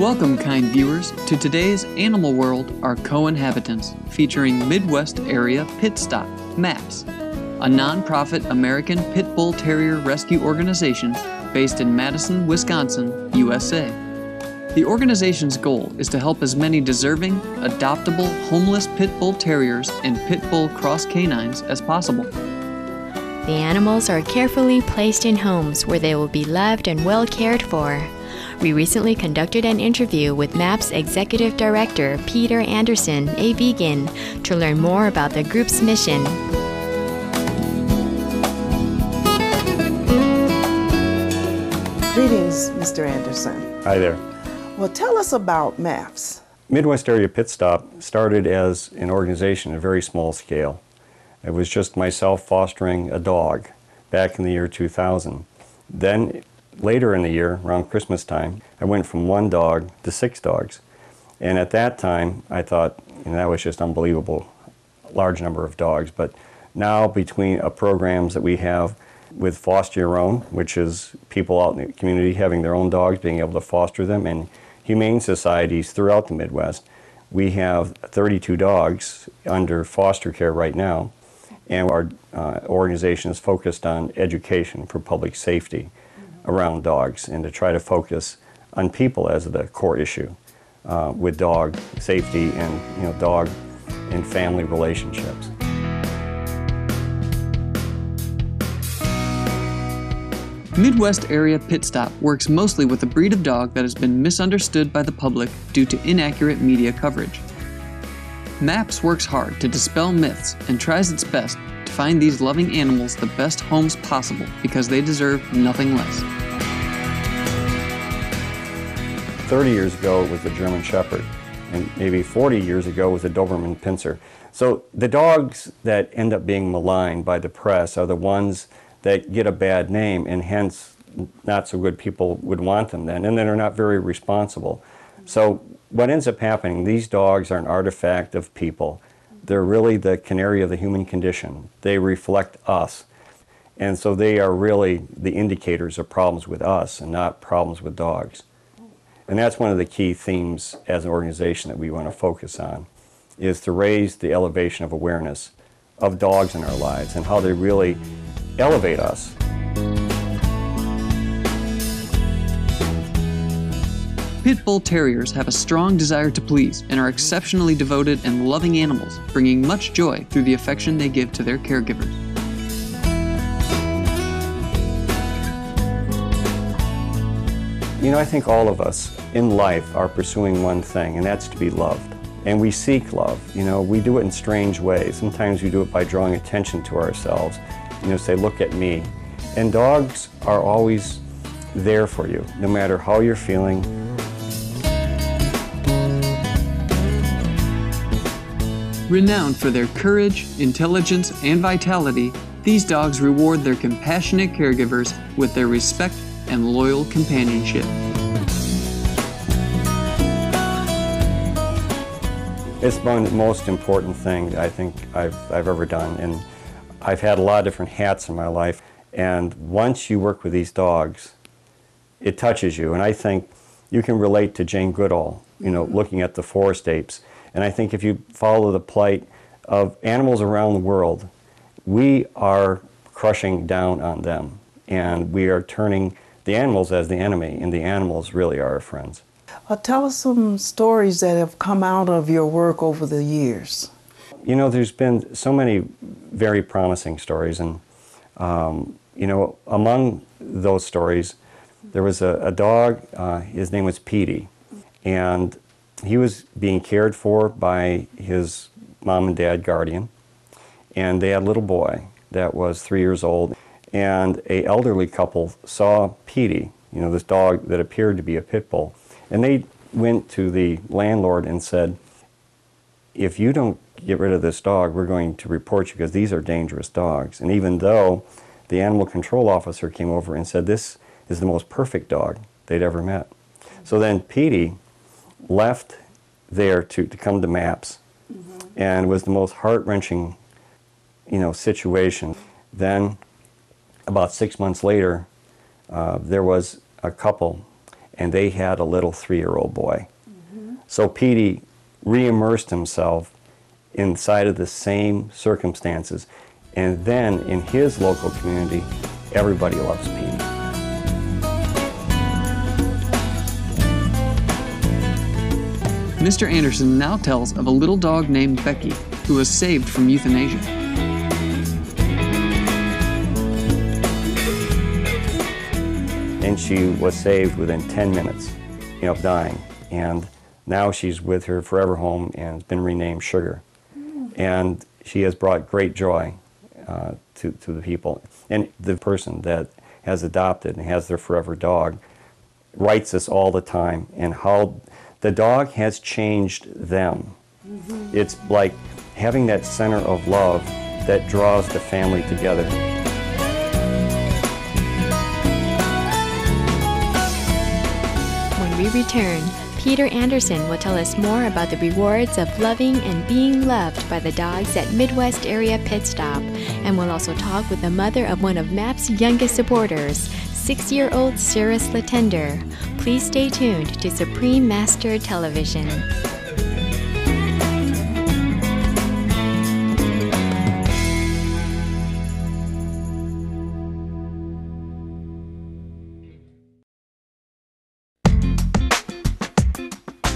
Welcome, kind viewers, to today's Animal World, Our Co-Inhabitants, featuring Midwest Area Pit Stop, MAPS, a non-profit American Pit Bull Terrier rescue organization based in Madison, Wisconsin, USA. The organization's goal is to help as many deserving, adoptable, homeless Pit Bull Terriers and Pit Bull Cross Canines as possible. The animals are carefully placed in homes where they will be loved and well cared for. We recently conducted an interview with MAPS Executive Director Peter Anderson, a vegan, to learn more about the group's mission. Greetings, Mr. Anderson. Hi there. Well, tell us about MAPS. Midwest Area Pit Stop started as an organization at a very small scale. It was just myself fostering a dog back in the year 2000. Then later in the year, around Christmas time, I went from 1 dog to 6 dogs. And at that time, I thought, that was just unbelievable, large number of dogs. But now between programs that we have with Foster Your Own, which is people out in the community having their own dogs, being able to foster them, and humane societies throughout the Midwest, we have 32 dogs under foster care right now. And our organization is focused on education for public safety around dogs, and to try to focus on people as the core issue with dog safety and dog and family relationships. Midwest Area Pit Stop works mostly with a breed of dog that has been misunderstood by the public due to inaccurate media coverage. MAPS works hard to dispel myths and tries its best to find these loving animals the best homes possible because they deserve nothing less. 30 years ago it was the German Shepherd, and maybe 40 years ago was the Doberman Pinscher. So the dogs that end up being maligned by the press are the ones that get a bad name, and hence not so good people would want them then, and then are not very responsible. So what ends up happening, these dogs are an artifact of people. They're really the canary of the human condition. They reflect us. And so they are really the indicators of problems with us and not problems with dogs. And that's one of the key themes as an organization that we want to focus on, is to raise the elevation of awareness of dogs in our lives and how they really elevate us. Pit Bull Terriers have a strong desire to please and are exceptionally devoted and loving animals, bringing much joy through the affection they give to their caregivers. I think all of us in life are pursuing one thing, and that's to be loved. And we seek love. We do it in strange ways. Sometimes we do it by drawing attention to ourselves. Say, look at me. And dogs are always there for you, no matter how you're feeling. Renowned for their courage, intelligence, and vitality, these dogs reward their compassionate caregivers with their respect and loyal companionship. It's one of the most important thing I think I've ever done. And I've had a lot of different hats in my life. And once you work with these dogs, it touches you. And I think you can relate to Jane Goodall, looking at the forest apes. And I think if you follow the plight of animals around the world, we are crushing down on them. And we are turning the animals as the enemy, and the animals really are our friends. Well, tell us some stories that have come out of your work over the years. There's been so many very promising stories, and among those stories, there was a dog, his name was Petey, and he was being cared for by his mom and dad guardian, and they had a little boy that was 3 years old, and an elderly couple saw Petey, this dog that appeared to be a pit bull, and they went to the landlord and said, if you don't get rid of this dog, we're going to report you because these are dangerous dogs. And even though the animal control officer came over and said this is the most perfect dog they'd ever met. So then Petey left there to come to MAPS, and it was the most heart-wrenching situation. Then about 6 months later, there was a couple, and they had a little 3-year-old boy. So Petey re-immersed himself inside of the same circumstances, and then in his local community, everybody loves Petey. Mr. Anderson now tells of a little dog named Becky who was saved from euthanasia. And she was saved within 10 minutes of dying. And now she's with her forever home and has been renamed Sugar. And she has brought great joy to the people. And the person that has adopted and has their forever dog writes us all the time and how the dog has changed them. It's like having that center of love that draws the family together. When we return, Peter Anderson will tell us more about the rewards of loving and being loved by the dogs at Midwest Area Pit Stop, and we'll also talk with the mother of one of MAP's youngest supporters, 6-year-old Cirrus Latender. Please stay tuned to Supreme Master Television.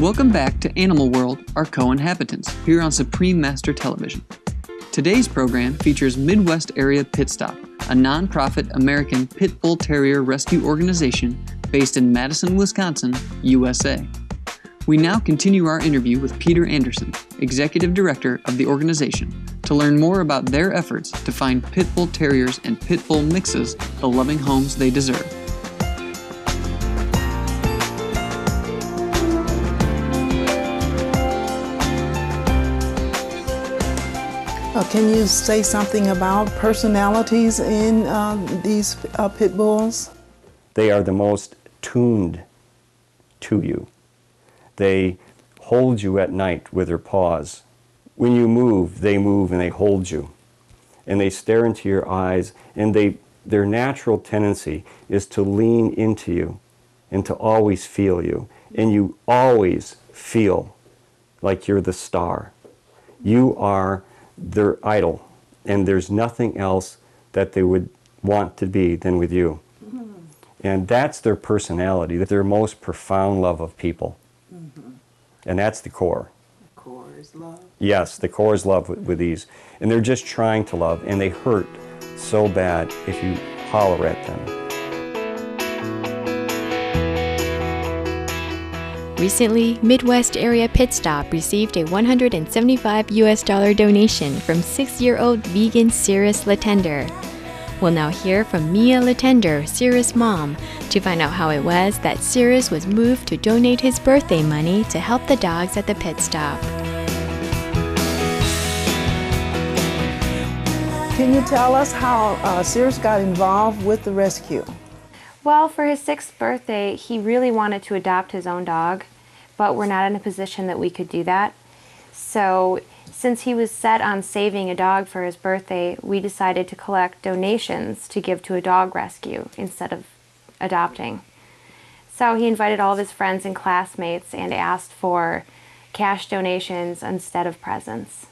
Welcome back to Animal World, our co-inhabitants, here on Supreme Master Television. Today's program features Midwest Area Pit Stop, a non-profit American Pit Bull Terrier rescue organization based in Madison, Wisconsin, USA. We now continue our interview with Peter Anderson, Executive Director of the organization, to learn more about their efforts to find Pit Bull Terriers and Pit Bull mixes the loving homes they deserve. Can you say something about personalities in these pit bulls? They are the most tuned to you. They hold you at night with their paws. When you move and they hold you. And they stare into your eyes, and their natural tendency is to lean into you and to always feel you. And you always feel like you're the star. You are their idol, and there's nothing else that they would want to be than with you. And that's their personality, their most profound love of people. And that's the core. The core is love? Yes, the core is love with these. And they're just trying to love, and they hurt so bad if you holler at them. Recently, Midwest Area Pit Stop received a $175 donation from 6-year-old vegan Cirrus Latender. We'll now hear from Mia Latender, Cirrus' mom, to find out how it was that Cirrus was moved to donate his birthday money to help the dogs at the pit stop. Can you tell us how Cirrus got involved with the rescue? Well, for his 6th birthday, he really wanted to adopt his own dog, but we're not in a position that we could do that. So, since he was set on saving a dog for his birthday, we decided to collect donations to give to a dog rescue instead of adopting. So he invited all of his friends and classmates and asked for cash donations instead of presents.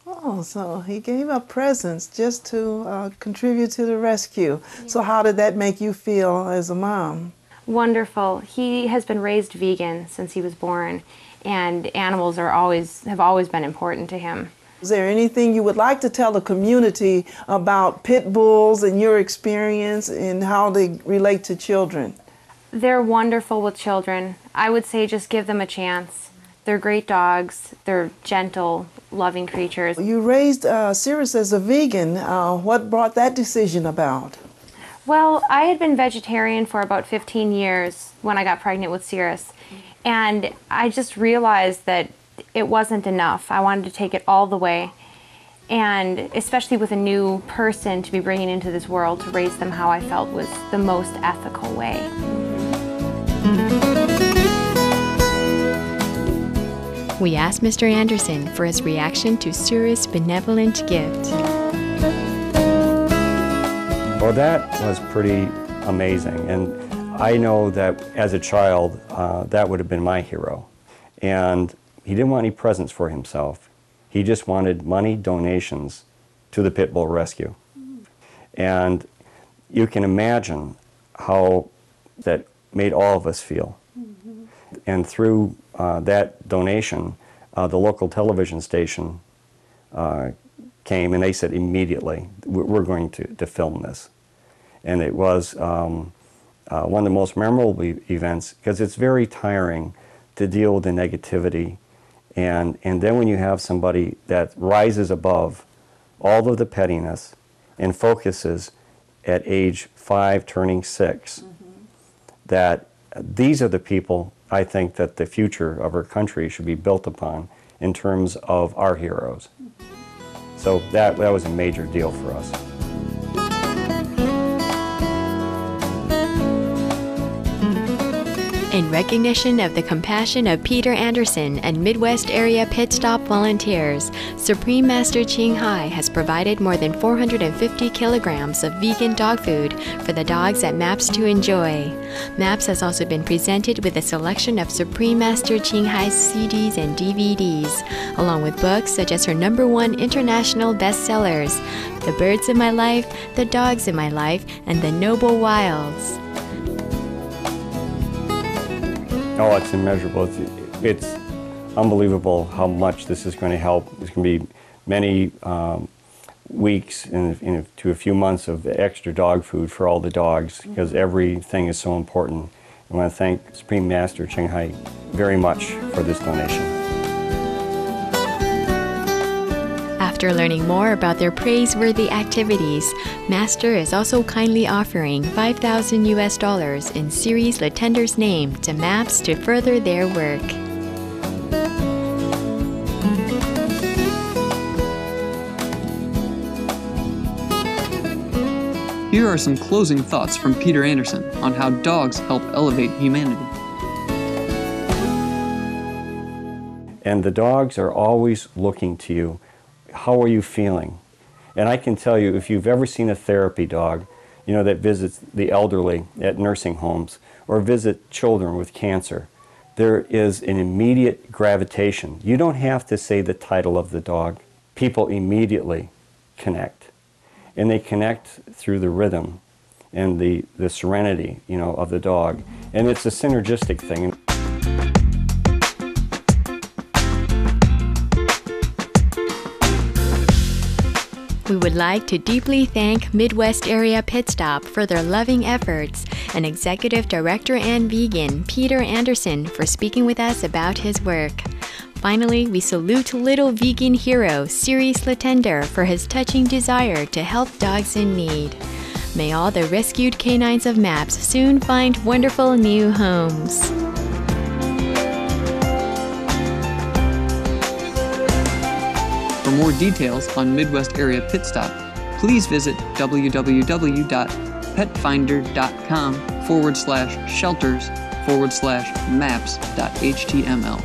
Oh, so he gave up presents just to contribute to the rescue. Yeah. So how did that make you feel as a mom? Wonderful. He has been raised vegan since he was born, and animals have always been important to him. Is there anything you would like to tell the community about pit bulls and your experience and how they relate to children? They're wonderful with children. I would say just give them a chance. They're great dogs. They're gentle, loving creatures. You raised Cirrus as a vegan. What brought that decision about? Well, I had been vegetarian for about 15 years when I got pregnant with Cirrus. And I just realized that it wasn't enough. I wanted to take it all the way. And especially with a new person to be bringing into this world, to raise them how I felt was the most ethical way. We asked Mr. Anderson for his reaction to Cirrus' benevolent gift. Well, that was pretty amazing, and I know that as a child, that would have been my hero. And he didn't want any presents for himself. He just wanted money donations to the Pit Bull Rescue. And you can imagine how that made all of us feel. And through that donation, the local television station came and they said immediately, we're going to film this. And it was one of the most memorable events because it's very tiring to deal with the negativity. And then when you have somebody that rises above all of the pettiness and focuses at age 5 turning 6, that these are the people I think that the future of our country should be built upon in terms of our heroes. So that was a major deal for us. In recognition of the compassion of Peter Anderson and Midwest area pit stop volunteers, Supreme Master Ching Hai has provided more than 450 kilograms of vegan dog food for the dogs at MAPS to enjoy. MAPS has also been presented with a selection of Supreme Master Ching Hai's CDs and DVDs, along with books such as her #1 international bestsellers, The Birds in My Life, The Dogs in My Life, and The Noble Wilds. Oh, it's immeasurable. It's unbelievable how much this is going to help. There's going to be many weeks and to a few months of extra dog food for all the dogs because everything is so important. I want to thank Supreme Master Ching Hai very much for this donation. After learning more about their praiseworthy activities, Master is also kindly offering $5,000 US in Series Latender's name to MAPS to further their work. Here are some closing thoughts from Peter Anderson on how dogs help elevate humanity. And the dogs are always looking to you. How are you feeling? And I can tell you, if you've ever seen a therapy dog, you know, that visits the elderly at nursing homes or visit children with cancer, there is an immediate gravitation. You don't have to say the title of the dog. People immediately connect. And they connect through the rhythm and the serenity, you know, of the dog. And it's a synergistic thing. We would like to deeply thank Midwest Area Pit Stop for their loving efforts and Executive Director and Vegan Peter Anderson for speaking with us about his work. Finally, we salute little vegan hero Series Latender for his touching desire to help dogs in need. May all the rescued canines of MAPS soon find wonderful new homes. For more details on Midwest Area Pit Stop, please visit www.petfinder.com/shelters/maps.html.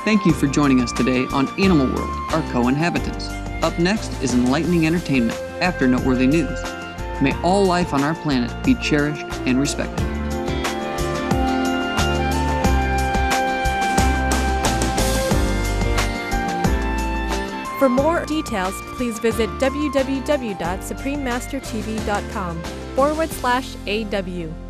Thank you for joining us today on Animal World, our co-inhabitants. Up next is enlightening entertainment after noteworthy news. May all life on our planet be cherished and respected. For more details, please visit www.suprememastertv.com/AW.